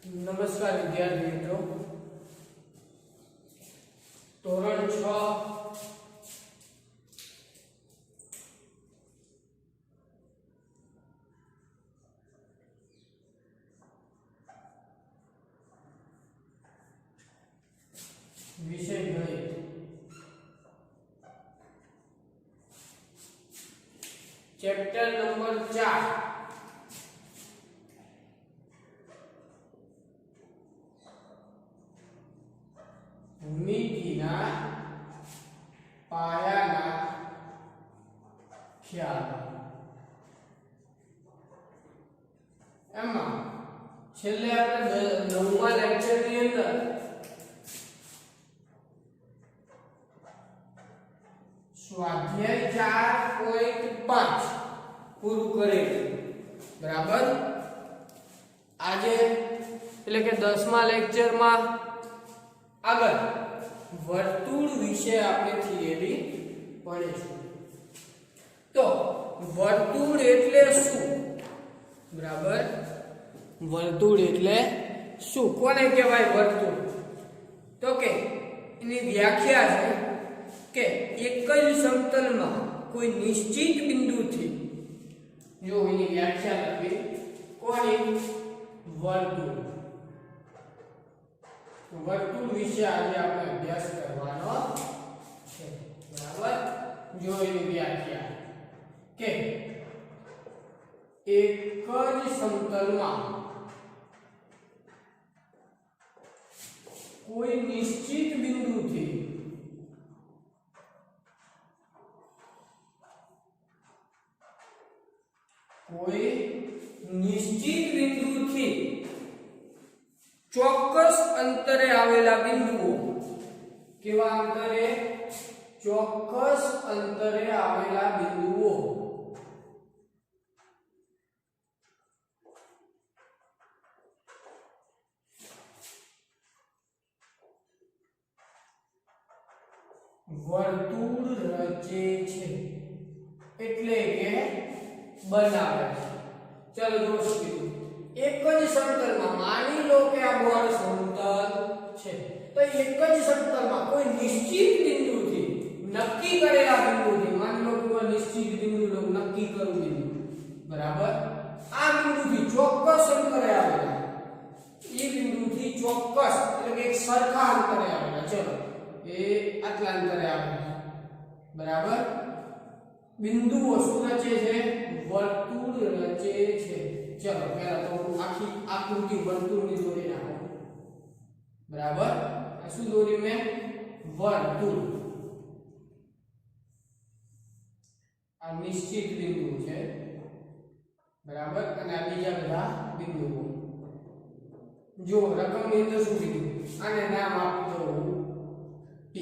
नमस्कार विद्यार्थी मित्रों, ધોરણ 6 વિષય ગણિત ચેપ્ટર નંબર 4 ભૂમિતિના પાયાના ખ્યાલ. એમાં છેલ્લે આપણે 9મા લેક્ચરની અંદર સ્વાધ્યાય 4.5 પૂરું કરેલું. બરાબર. આજે એટલે કે 10મા લેક્ચરમાં આગળ વર્તુળ વિશે આપણે થિયરી ભણીશું. તો વર્તુળ એટલે શું? બરાબર. વર્તુળ એટલે શું? કોને કહેવાય વર્તુળ? તો કે એની વ્યાખ્યા છે કે એક જ સમતલમાં કોઈ નિશ્ચિત બિંદુથી, જો એની વ્યાખ્યા લખી કોની? વર્તુળ. વર્તુળ વિશે આજે આપણે અભ્યાસ કરવાનો છે. બરાબર. જો એની વ્યાખ્યા કે એક જ સમતલમાં કોઈ નિશ્ચિત બિંદુથી ચોક્કસ અંતરે આવેલા બિંદુઓ. કેવા અંતરે? ચોક્કસ અંતરે આવેલા બિંદુઓ વર્તુળ રચે છે, એટલે કે બનાવે છે. ચલો જો શું કીધું? એક જ સમતલમાં, માની લો કે આ ગોળ સમતલ છે, તો એક જ સમતલમાં કોઈ નિશ્ચિત બિંદુથી, નક્કી કરેલા બિંદુથી, માની લો કે કોઈ નિશ્ચિત બિંદુ નક્કી કરું બિંદુ, બરાબર, આ બિંદુથી ચોક્કસ અંતરે આવેલા, એ બિંદુથી ચોક્કસ એટલે કે એક સરખા અંતરે આવેલા, ચલો એ આટલા અંતરે આવેલા, બરાબર, બિંદુઓ શું રચે છે? વર્તુળ રચે છે. ચલો પહેલા તો આખી આકૃતિ વર્તુળની દોરી નાખો. બરાબર. આ શું દોરી મેં? વર્તુળ. આ નિશ્ચિત બિંદુ છે, બરાબર, અને આ બીજા બધા બિંદુઓ. જો રકમની અંદર શું કીધું? આને નામ આપી દઉં P.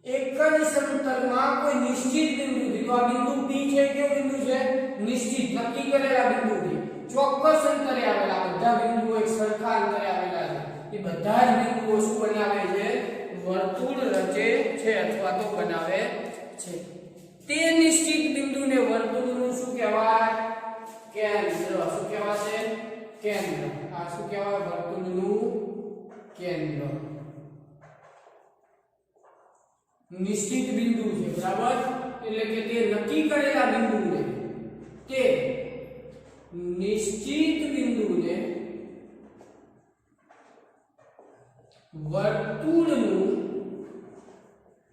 એક જ સમતલમાં કોઈ નિશ્ચિત બિંદુથી, તો આ બિંદુ P છે, કેવું બિંદુ છે? નિશ્ચિત, નક્કી કરેલા બિંદુથી ચોક્કસ અંતરે આવેલા, બધા બિંદુઓ એક સરખા અંતરે આવેલા છે. એ બધા જ બિંદુઓ શું બનાવે છે? વર્તુળ રચે છે અથવા તો બનાવે છે. તે નિશ્ચિત બિંદુને વર્તુળનું શું કહેવાય? કેન્દ્ર. શું કહેવાશે? કેન્દ્ર. આ શું કહેવાય? વર્તુળનું કેન્દ્ર. નિશ્ચિત બિંદુ છે, બરાબર, એટલે કે તે નક્કી કરેલા બિંદુને, તે નિશ્ચિત બિંદુને વર્તુળનું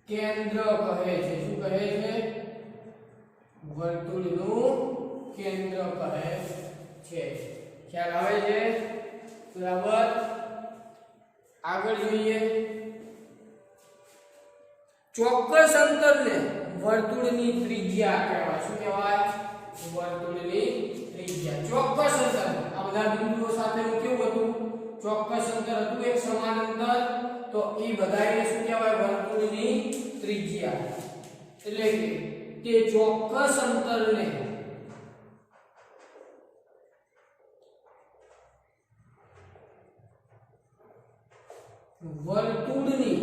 કેન્દ્ર કહે છે. શું કહે છે? વર્તુળનું કેન્દ્ર કહે છે. ખ્યાલ આવે છે? બરાબર. આગળ જોઈએ. ચોક્કસ અંતરને વર્તુળની ત્રિજ્યા કહેવાય. શું કહેવાય? વર્તુળની ત્રિજ્યા. ચોક્કસ અંતર, આ બધા બિંદુઓ સાથેનું કેવું હતું? ચોક્કસ અંતર હતું, એક સમાન અંતર, તો એ બધાને શું કહેવાય? વર્તુળની ત્રિજ્યા. એટલે કે તે ચોક્કસ અંતરને વર્તુળની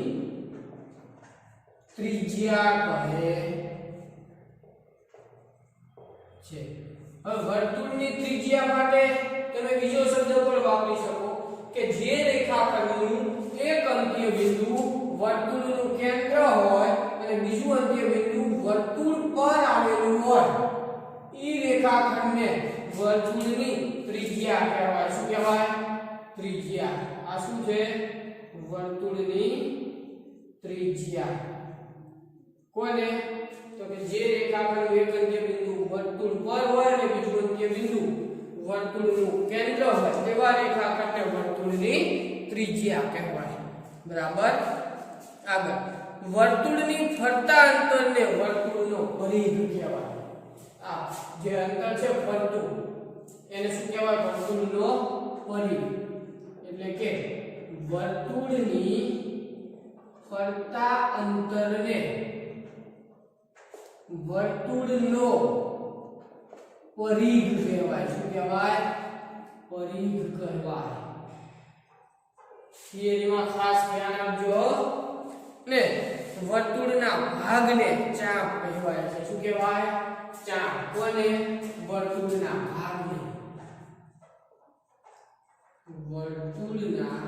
ત્રિજ્યા કહે છે. હવે વર્તુળની ત્રિજ્યા માટે તમે બીજો શબ્દ પણ વાપરી શકો, ત્રિજ્યા આ શું છે વર્તુળની ત્રિજ્યા કોને તો કે જે રેખાખંડનું એક અંત્ય બિંદુ વર્તુળ પર હોય અને બીજું અંત્ય બિંદુ વર્તુળનું કેન્દ્ર હોય તેવા રેખાખંડને વર્તુળની ત્રિજ્યા કહેવાય બરાબર આગળ વર્તુળની ફરતા અંતરને વર્તુળનો પરિઘ કહેવાય આ જે અંતર છે વર્તુળ એને શું કહેવાય વર્તુળનો પરિઘ એટલે કે વર્તુળની ફરતા અંતરને વર્તુળનો પરિઘ કહેવાય શું કહેવાય પરિઘ કહેવાય થિયરીમાં ખાસ ધ્યાન આપજો ને વર્તુળના ભાગને ચાપ કહેવાય છે શું કહેવાય ચાપ કોને વર્તુળના ભાગને વર્તુળના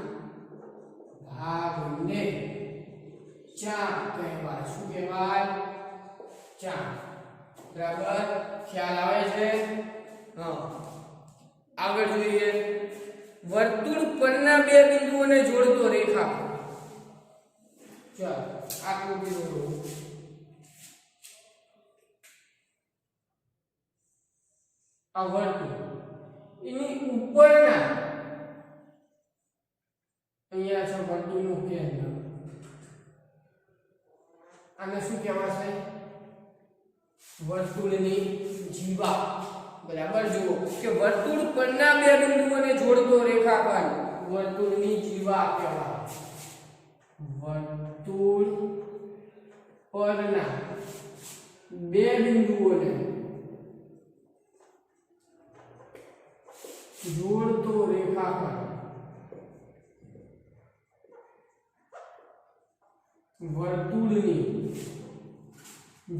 ભાગને ચાપ કહેવાય શું કહેવાય ચાપ બરાબર ખ્યાલ આવે છે હા આગળ જોઈએ વર્તુળ પરના બે બિંદુઓને જોડતો રેખાખંડ ચાલો આકૃતિ દોરો આ વર્તુળ એની ઉપરના અહીંયા છે વર્તુળનું કેન્દ્ર આને શું કહેવાય વર્તુળની જીવા બરાબર જુઓ કે વર્તુળ પરના બે બિંદુઓને જોડતો રેખાખંડ વર્તુળની જીવા કહેવાય વર્તુળ પરના બે બિંદુઓને જોડતો રેખાખંડ વર્તુળની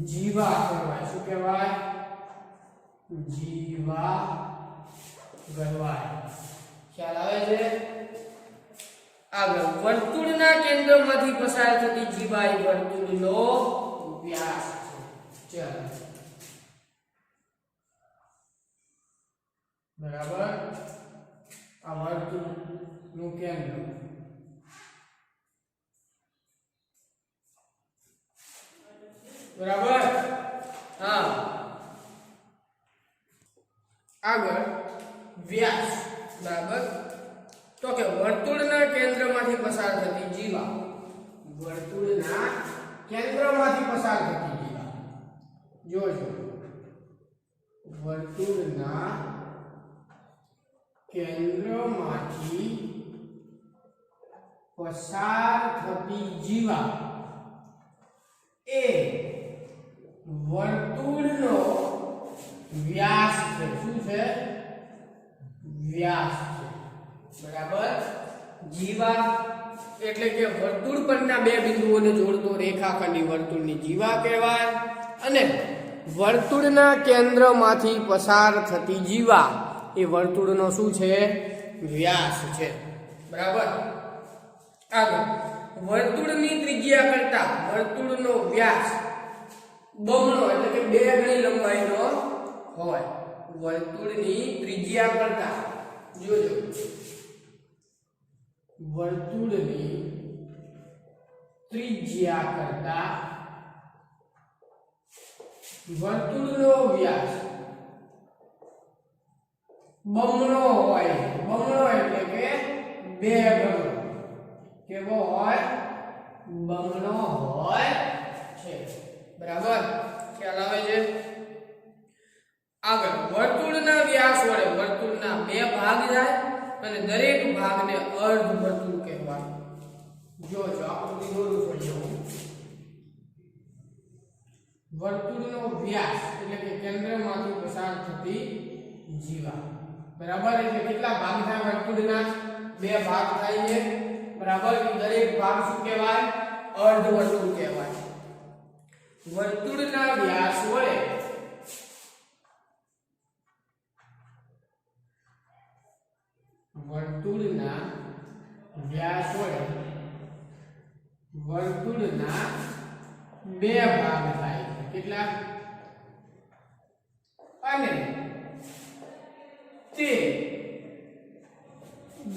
જીવા કહેવાય શું કહેવાય જીવા કહેવાય ખ્યાલ આવે છે આગળ વર્તુળના કેન્દ્રમાંથી પસાર થતી જીવા એ વર્તુળનો વ્યાસ છે ચાલો બરાબર આ વર્તુળનું કેન્દ્ર બરાબર હા આગળ વ્યાસ બરાબર તો કે વર્તુળના કેન્દ્રમાંથી પસાર થતી જીવા વર્તુળના કેન્દ્રમાંથી પસાર થતી જીવા જોજો વર્તુળના કેન્દ્રમાંથી પસાર થતી જીવા એ વર્તુળનો વ્યાસ છે શું છે વ્યાસ છે બરાબર જીવા એટલે કે વર્તુળ પરના બે બિંદુઓને જોડતો રેખાખંડ વર્તુળની જીવા કહેવાય અને વર્તુળના કેન્દ્રમાંથી પસાર થતી જીવા એ વર્તુળનો શું છે વ્યાસ છે બરાબર આગળ વર્તુળની ત્રિજ્યા કરતા વર્તુળનો વ્યાસ બમણો એટલે કે બે ગણી લંબાઈનો હોય વર્તુળની ત્રિજ્યા કરતા જોજો વર્તુળની ત્રિજ્યા કરતા વર્તુળનો વ્યાસ બમણો હોય બમણો એટલે કે બે ગણો કેવો હોય બમણો હોય છે બરાબર ખ્યાલ આવે છે આગળ વર્તુળના વ્યાસ વડે વર્તુળના બે ભાગ થાય અને દરેક ભાગને અર્ધ વર્તુળ કહેવાય જો આકૃતિ દોરું છું વર્તુળનો વ્યાસ એટલે કે કેન્દ્રમાંથી પસાર થતી જીવા બરાબર એટલે કેટલા ભાગ થાય વર્તુળના બે ભાગ થાય છે બરાબર દરેક ભાગ શું કહેવાય અર્ધ વર્તુળ કહેવાય વર્તુળના વ્યાસ વડે વર્તુળના વ્યાસ વડે વર્તુળના બે ભાગ થાય કેટલા અને તે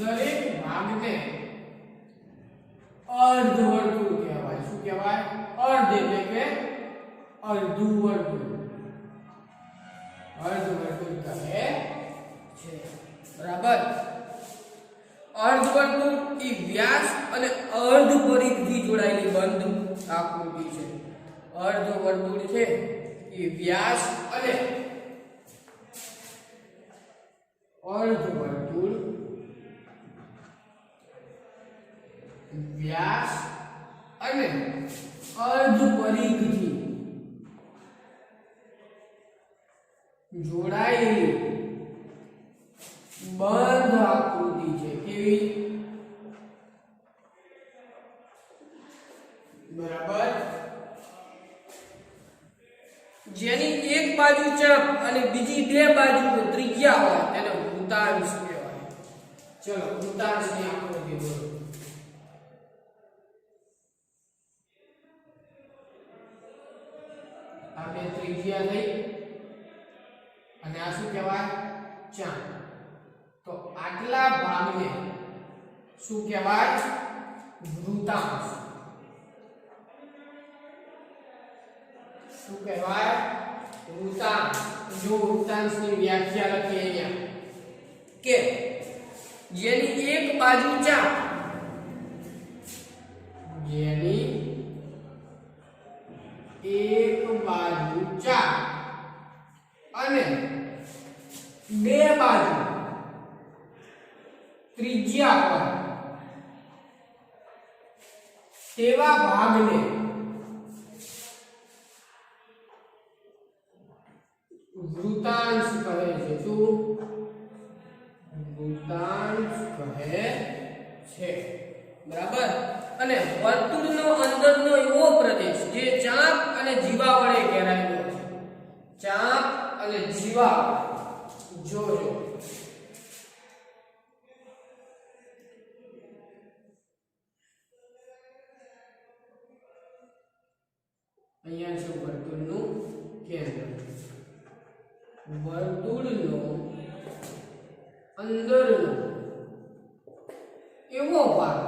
દરેક ભાગને અર્ધવર્તુળ કહેવાય. શું કહેવાય? અર્ધ એટલે કે અડધું વર્તુળ. અર્ધવર્તુળ કહે છે. બરાબર. અર્ધવર્તુળ એ વ્યાસ અને અર્ધ પરિઘથી જોડાયેલી બંધ આકૃતિ છે. અર્ધવર્તુળ છે એ વ્યાસ અને અર્ધવર્તુળ વ્યાસ અને અર્ધ પરિઘથી જોડાયેલી બંધ આકૃતિ છે. કેવી? બરાબર. જેની એક બાજુ ચાપ અને બીજી બે બાજુ ત્રિજ્યા હોય તેને વૃત્તાંશ કહેવાય. ચલો વૃત્તાંશની આકૃતિ દોરો. આ બે ત્રિજ્યા થઈ અને આ શું કહેવાય? ચાપ. તો આટલા ભાગને શું કહેવાય? વૃત્તાંશ. શું કહેવાય? વૃત્તાંશ. જો વૃત્તાંશની વ્યાખ્યા લખીએ અહીંયા કે જેની એક બાજુ ચાપ, જેની એક બાજુ ચાપ અને બે બાજુ ત્રિજ્યા પર તેવા ભાગને વૃત્તાંશ કહે છે. શું? વૃત્તાંશ કહે છે. બરાબર. અને વર્તુળનો અંદરનો એવો પ્રદેશ જે ચાપ અને જીવા વડે ઘેરાયેલો છે. ચાપ અને જીવા જોજો. અહીંયા છે વર્તુળનું કેન્દ્ર. વર્તુળનો અંદરનો એવો ભાગ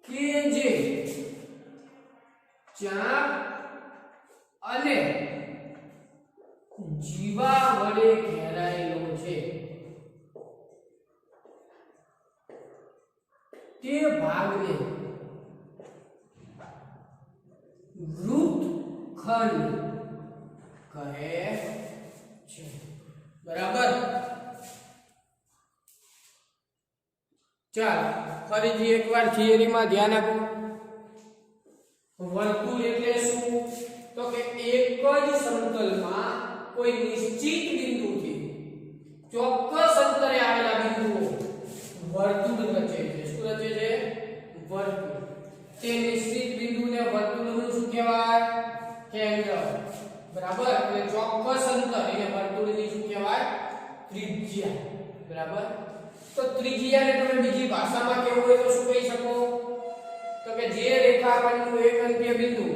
કે જે ચાપ અને જીવા વડે ઘેરાયેલો છે તે ભાગને વૃત્તખંડ કહે છે. બરાબર. ચાલો ફરીથી એકવાર થિયરીમાં ધ્યાન આપો. વર્તુળ એટલે શું? તો કે એક જ સમતલમાં કોઈ નિશ્ચિત બિંદુથી ચોક્કસ અંતરે આવેલા બિંદુઓ વર્તુળ રચે છે. શું રચે છે? વર્તુળ. તે નિશ્ચિત બિંદુને વર્તુળનું શું કહેવાય? કેન્દ્ર. બરાબર. અને ચોક્કસ અંતર એને વર્તુળની શું કહેવાય? ત્રિજ્યા. બરાબર. તો ત્રિજ્યાને તમે બીજી ભાષામાં કેવું હોય તો શું કહી શકો? તો કે જે રેખાખંડનું એક અંત્ય બિંદુ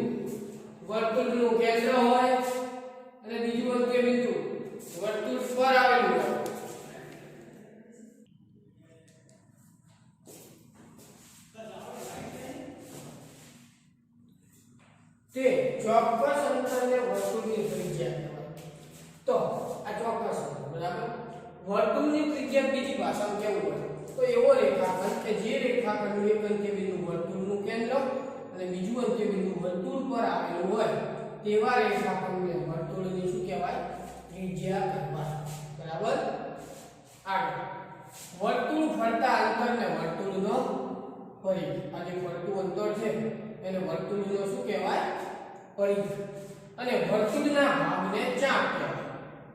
વર્તુળનું કેન્દ્ર હોય અને બીજું અંત્ય બિંદુ વર્તુળ પર આવેલું હોય. તે ચોક્કસ અંતરને વર્તુળની ત્રિજ્યા કહેવાય. તો આ ચોક્કસ અંતર. બરાબર. વર્તુળની ત્રિજ્યા બીજી ભાષામાં કેવું હોય? તો એવો રેખાખંડ કે જે રેખાખંડનું એક અંત્ય બિંદુ વર્તુળનું કેન્દ્ર અને બીજું અંત્ય બિંદુ વર્તુળ પર આવેલું હોય તેવા રેખાખંડને વર્તુળની શું કહેવાય? ત્રિજ્યા કહેવાય. બરાબર. આગળ વર્તુળ ફરતા અંતરને વર્તુળનો પરિઘ. આ જે ફરતું અંતર છે એને વર્તુળનો શું કહેવાય? પરિઘ. અને વર્તુળના ભાગને ચાપ કહેવાય.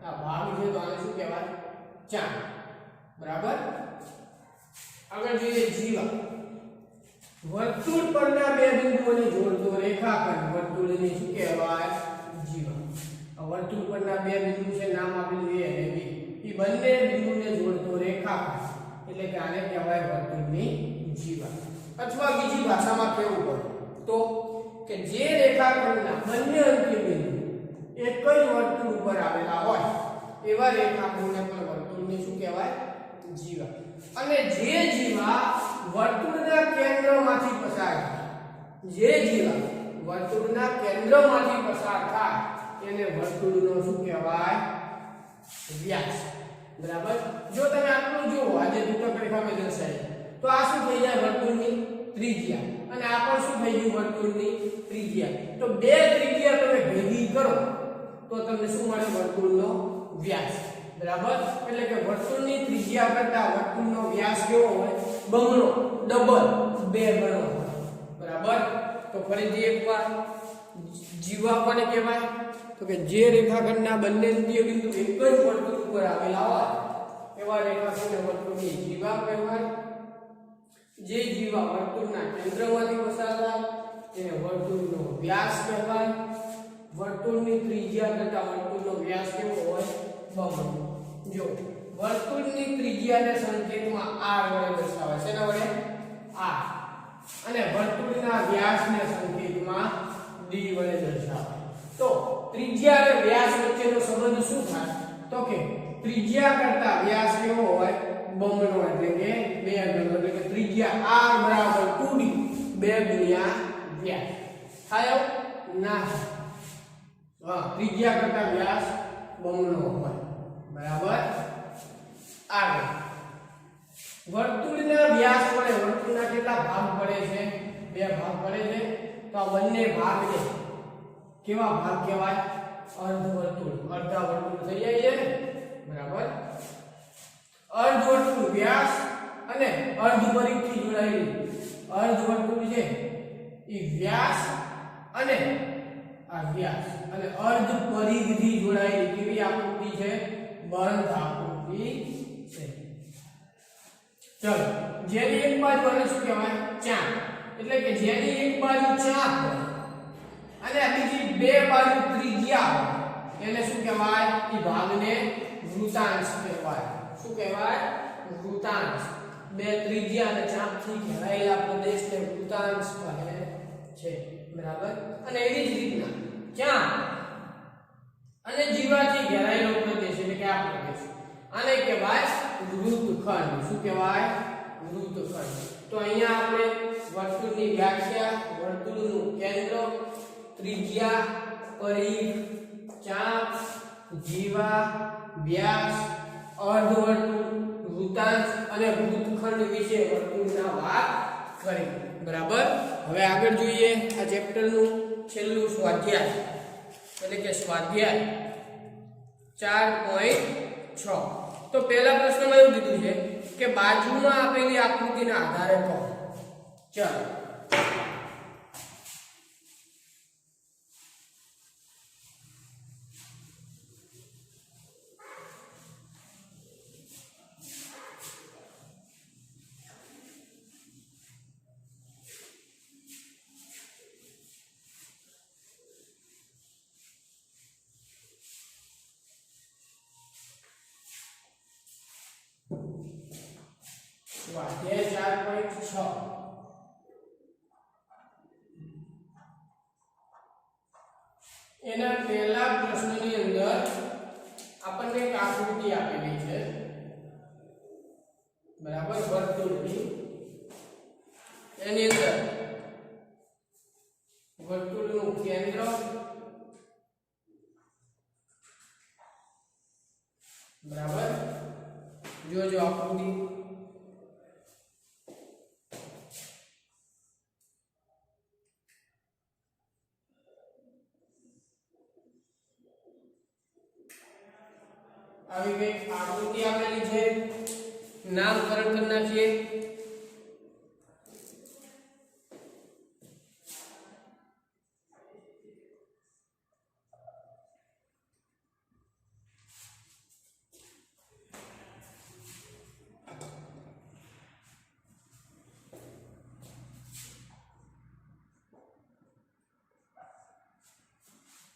આ ભાગ છે તો આને શું કહેવાય? ચાપ. બરાબર. આગળ જોઈએ જીવા. વર્તુળ પરના બે બિંદુઓને જોડતો રેખાખંડ વર્તુળને શું કહેવાય? જીવા. આ વર્તુળ પરના બે બિંદુ છે, નામ આપેલું A અને B. એ બંને બિંદુને જોડતો રેખાખંડ એટલે કે આને કહેવાય વર્તુળની જીવા. અથવા બીજી ભાષામાં કેવું હોય તો કે જે રેખાખંડના બંને અંત્ય બિંદુ એક જ વર્તુળ ઉપર આવેલા હોય એવા રેખાખંડને પણ વર્તુળની શું કહેવાય? જીવા. અને જે જીવા વર્તુળના કેન્દ્રમાંથી પસાર થાય, જે જીવા વર્તુળના કેન્દ્રમાંથી પસાર થાય એને વર્તુળનો શું કહેવાય? વ્યાસ. બરાબર. જો તમે આટલું જુઓ, આજે તૂટક રેખા મેં દર્શાવી, તો આ શું થઈ જાય? વર્તુળની ત્રિજ્યા. અને આ પણ શું થઈ ગયું? વર્તુળની ત્રિજ્યા. તો બે ત્રિજ્યા તમે ભેગી કરો તો તમને શું મળે? વર્તુળનો વ્યાસ. બરાબર. એટલે કે વર્તુળની ત્રિજ્યા કરતા વર્તુળનો વ્યાસ કેવો હોય? બમણો, ડબલ, બે ગણો હોય. બરાબર. તો ફરીથી એકવાર જીવા કોને કહેવાય? તો કે જે રેખાખંડના બંને અંત્ય બિંદુ એક જ વર્તુળ ઉપર આવેલા હોય એવા રેખાખંડને વર્તુળની જીવા કહેવાય. જે જીવા વર્તુળના કેન્દ્રમાંથી પસાર થાય તેને વર્તુળનો વ્યાસ કહેવાય. વર્તુળની ત્રિજ્યા કરતા વર્તુળનો વ્યાસ કેવો હોય? બમણો. જો વર્તુળની ત્રિજ્યાને સંકેતમાં r વડે દર્શાવાય. શેના વડે? r. અને વર્તુળના વ્યાસને સંકેતમાં d વડે દર્શાવાય. તો ત્રિજ્યા અને વ્યાસ વચ્ચેનો સંબંધ શું થાય? તો કે ત્રિજ્યા કરતા વ્યાસ કેવો હોય? બમણો. એટલે કે 2 ગણો. એટલે કે ત્રિજ્યા r બરાબર 2d, 2 ગુણ્યા વ્યાસ. થાય ના? હા, ત્રિજ્યા કરતા વ્યાસ બમણો હોય. બરાબર. આગળ વર્તુળના વ્યાસ વડે વર્તુળના કેટલા ભાગ પડે છે? 2 ભાગ પડે છે. તો આ બંને ભાગને કેવા ભાગ કહેવાય? અર્ધવર્તુળ. અડધા વર્તુળ થઈ જાય છે ને? બરાબર. અર્ધવર્તુળ વ્યાસ અને અર્ધ પરિઘથી જોડાયેલું અર્ધવર્તુળ છે એ વ્યાસ અને આ વ્યાસ અને અર્ધ પરિઘથી જોડાયેલી કેવી આકૃતિ છે? બંધ આકૃતિ છે. ચલો, જેની એક બાજુ આને શું કહેવાય? ચાપ. એટલે કે જેની એક બાજુ ચાપ હોય અને બીજી બે બાજુ ત્રિજ્યા હોય એને શું કહેવાય? એ ભાગને વૃત્તાંશ કહેવાય. શું કહેવાય? વૃત્તાંશ. બે ત્રિજ્યા અને ચાપથી ઘેરાયેલા પ્રદેશને વૃત્તાંશ કહે છે. બરાબર. અને એવી જ રીતના ચાપ અને જીવાથી ઘેરાયેલો પ્રદેશ એટલે કે આ પ્રદેશ આને કહેવાય વૃત્તખંડ. શું કહેવાય? વૃત્તખંડ. તો અહીંયા આપણે વર્તુળની વ્યાખ્યા, વર્તુળનું કેન્દ્ર, ત્રિજ્યા, પરિઘ, ચાપ, જીવા, વ્યાસ, અર્ધવર્તુળ, વૃત્તાંશ અને વૃત્તખંડ વિશે વર્તુળના વાત કરી. બરાબર. હવે આગળ જોઈએ આ ચેપ્ટરનું છેલ્લું સ્વાધ્યાય એટલે કે સ્વાધ્યાય 4.6. તો પહેલા પ્રશ્નમાં એવું કીધું છે કે બાજુમાં આપેલી આકૃતિના આધારે કહો. ચાલો સ્વાધ્યાય 4.6. એના પહેલા પ્રશ્નની અંદર આપણને એક આકૃતિ આપેલી છે. બરાબર. વર્તુળની. એની અંદર વર્તુળનું કેન્દ્ર, બરાબર. જોજો આકૃતિ. આવી કઈ આકૃતિ આપેલી છે. નામકરણ કરી નાખીએ.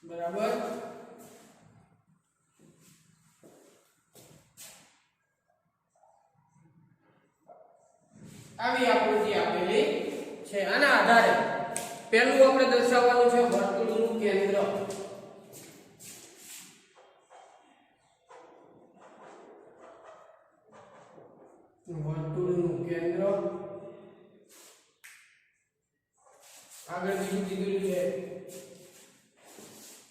બરાબર. આવી આકૃતિ આપેલી છે. આના આધારે પહેલું આપણે દર્શાવવાનું છે વર્તુળનું કેન્દ્ર. વર્તુળનું કેન્દ્ર આગળ બીજું કીધું છે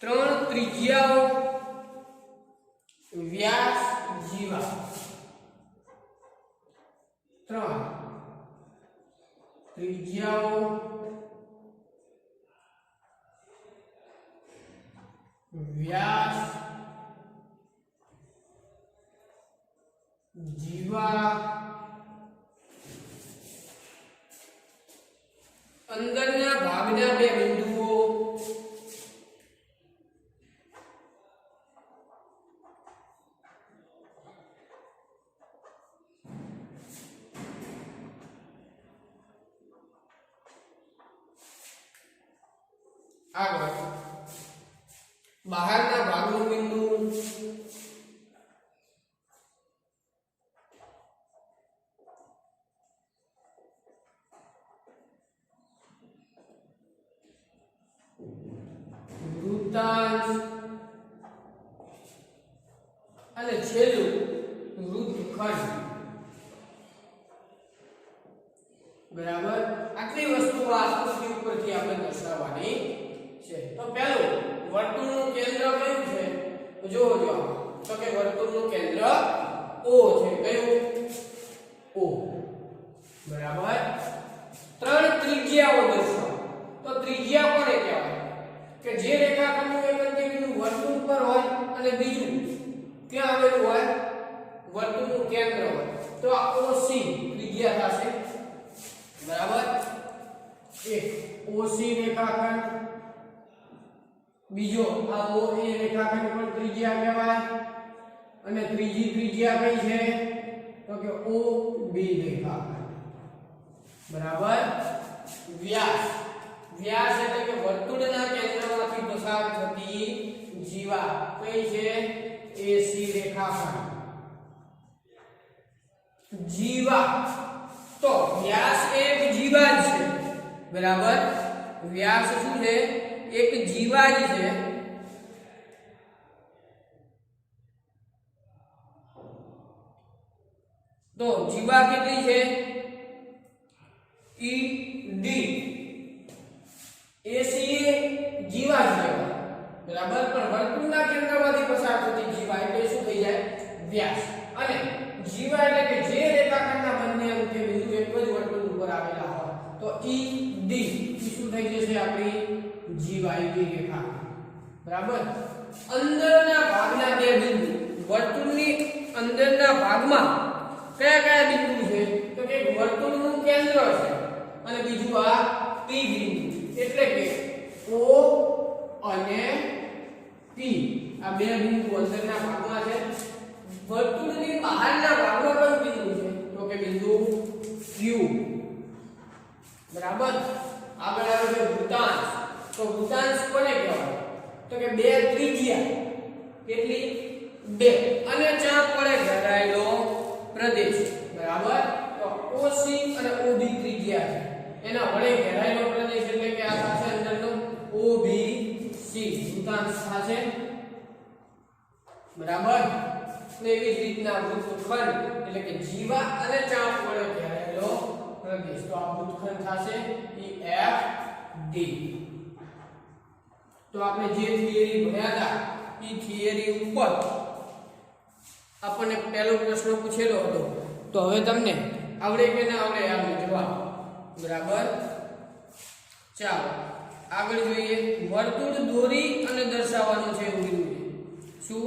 3 ત્રિજ્યાઓ વ્યાસ જીવા 3 ત્રિજ્યાઓ વ્યાસ જીવા અંદરના ભાગના બે બિંદુઓ આગળ બહારના ભાગનું બિંદુ વૃત્તાંશ અને છેલ્લું વૃત્તખંડ બરાબર આટલી વસ્તુઓ આકૃતિ ઉપરથી આપણે દર્શાવવાની છે તો પહેલું વર્તુળનું કેન્દ્ર કયું છે તો જોજો તો કે વર્તુળનું કેન્દ્ર O છે કયું O બરાબર 3 ત્રિજ્યાઓ દર્શાવો તો ત્રિજ્યા કોને કહેવાય કે જે રેખાખંડનું એક અંત્યબિંદુ વર્તુળ પર હોય અને બીજું ક્યાં આવેલું હોય વર્તુળનું કેન્દ્ર હોય તો આ OC ત્રિજ્યા થશે બરાબર એક OC રેખાખંડ બીજો આ OA રેખાખંડ પણ ત્રિજ્યા કહેવાય અને ત્રીજી ત્રિજ્યા કઈ છે તો કે OB રેખાખંડ બરાબર વ્યાસ વ્યાસ એટલે કે વર્તુળના કેન્દ્રમાંથી પસાર થતી જીવા કઈ છે AC રેખાખંડ જીવા તો વ્યાસ એક જીવા જ છે બરાબર વ્યાસ શું છે એક જીવા જ છે તો જીવા કેટલી છે ED AC જીવા જ કહેવાય બરાબર પણ વર્તુળના કેન્દ્રમાંથી પસાર થતી જીવા એટલે શું થઈ જાય વ્યાસ અને જીવા એટલે કે જે રેખાખંડના બંને અંત્ય બિંદુ એક જ વર્તુળ ઉપર આવેલા હોય તો ED શું થઈ જશે આપણી જીવા ED રેખાખંડ બરાબર અંદરના ભાગના બે બિંદુ વર્તુળની અંદરના ભાગમાં કયા કયા બિંદુ છે તો કે વર્તુળનું કેન્દ્ર છે અને બીજું આ P બિંદુ એટલે કે O અને P આ બે બિંદુ અંદરના ભાગમાં છે વર્તુળની બહારના ભાગમાં કયું બિંદુ છે તો કે બિંદુ Q બરાબર આગળ આવે છે વૃત્તાંશ તો વૃત્તાંશ કોને કહેવાય તો કે બે ત્રિજ્યા કેટલી બે અને ચાપ વડે ઘેરાયેલો પ્રદેશ બરાબર તો OC અને OB ત્રિજ્યા છે એના વડે ઘેરાયેલો પ્રદેશ એટલે કે આ થશે અંદરનો OBC વૃત્તાંશ થશે બરાબર એવી જ રીતના વૃત્તખંડ એટલે કે જીવા અને ચાપ વડે ઘેરાયેલો પ્રદેશ તો આ વૃત્તખંડ થશે EFD તો આપણે જે થિયરી ભણ્યા હતા એ થિયરી ઉપર આપણને પહેલો પ્રશ્ન પૂછેલો હતો તો હવે તમને આવડે કે ના આવડે આનો જવાબ બરાબર ચાલો આગળ જોઈએ વર્તુળ દોરી અને દર્શાવવાનું છે એવું કીધું શું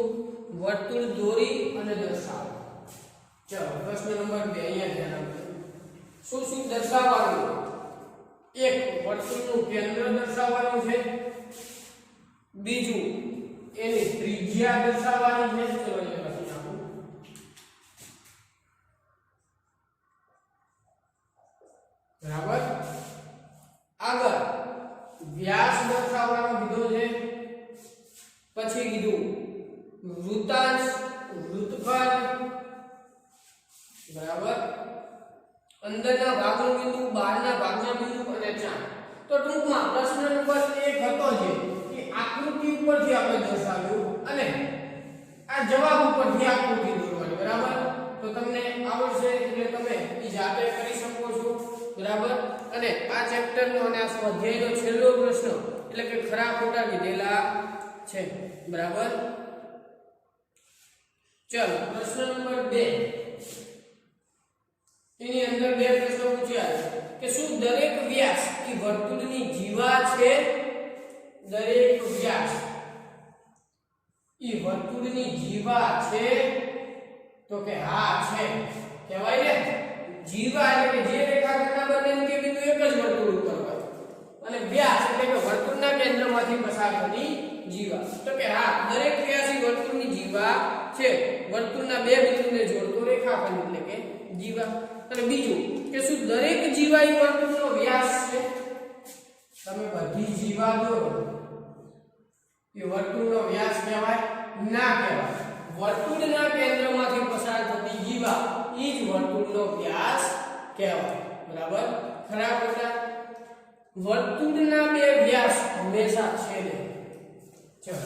વર્તુળ દોરી અને દર્શાવો ચાલો પ્રશ્ન નંબર 2 અહીંયા ધ્યાન આપજો શું શું દર્શાવવાનું એક વર્તુળનું કેન્દ્ર દર્શાવવાનું છે બીજું એની ત્રિજ્યા દર્શાવવાની છે ચલો અહીંયા લખી નાખું બરાબર આગળ વ્યાસ દર્શાવવાનો કીધો છે પછી કીધું વૃત્તાંશ વૃત્તખંડ બરાબર અંદરના ભાગનું બિંદુ બહારના ભાગના બિંદુ અને ચાપ તો ટૂંકમાં પ્રશ્ન નંબર 1 હતો જે કે આકૃતિ ઉપરથી આપણે દર્શાવ્યું અને આ જવાબ ઉપરથી આકૃતિ દોરવાની બરાબર તો તમને આવડશે એટલે તમે ઈ જાતે કરી શકો છો બરાબર અને આ ચેપ્ટરનો અને આ સ્વાધ્યાયનો છેલ્લો પ્રશ્ન એટલે કે ખરા ખોટા કીધેલા છે બરાબર ચલો પ્રશ્ન નંબર 2 એની અંદર બે પ્રશ્નો પૂછ્યા કે શું દરેક વ્યાસ એ વર્તુળની જીવા છે દરેક વ્યાસ એ વર્તુળની જીવા છે તો કે હા છે કહેવાય ને જીવા એટલે કે જે રેખાખંડના બંને મુખ્ય બિંદુ એક જ વર્તુળ ઉપર હોય અને વ્યાસ એટલે કે વર્તુળના કેન્દ્રમાંથી પસાર થતી જીવા તો કે હા દરેક વ્યાસ એ વર્તુળની જીવા છે વર્તુળના બે બિંદુને જોડતો રેખાખંડ એટલે કે જીવા અને બીજું કે શું દરેક જીવા એ વર્તુળનો વ્યાસ છે તમે બધી જીવા દોરો એ વર્તુળનો વ્યાસ કહેવાય ના કહેવાય વર્તુળના કેન્દ્રમાંથી પસાર થતી જીવા એ જ વર્તુળનો વ્યાસ કહેવાય બરાબર ખરા ખોટા વર્તુળના બે વ્યાસ હંમેશા છેદે ચલો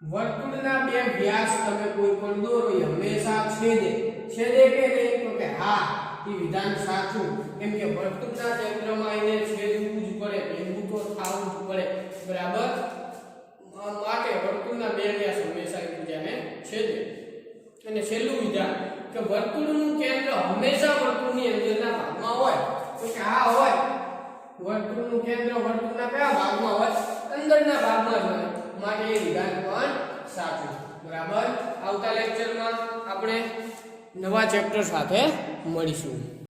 વર્તુળના બે વ્યાસ તમે કોઈ પણ દોરો એ હંમેશા છેદે છેદે કે નહીં તો કે હા એ વિધાન સાચું કેમ કે વર્તુળના કેન્દ્રમાં એને છેદવું જ પડે ભેગું તો થવું જ પડે બરાબર માટે વર્તુળના બે વ્યાસ હંમેશા એકબીજાને છેદે અને છેલ્લું વિધાન કે વર્તુળનું કેન્દ્ર હંમેશા વર્તુળની અંદરના ભાગમાં હોય તો કે હા હોય વર્તુળનું કેન્દ્ર વર્તુળના કયા ભાગમાં હોય અંદરના ભાગમાં જ હોય માટે એ વિધાન પણ સાચું બરાબર આવતા લેક્ચરમાં આપણે નવા ચેપ્ટર સાથે મળીશું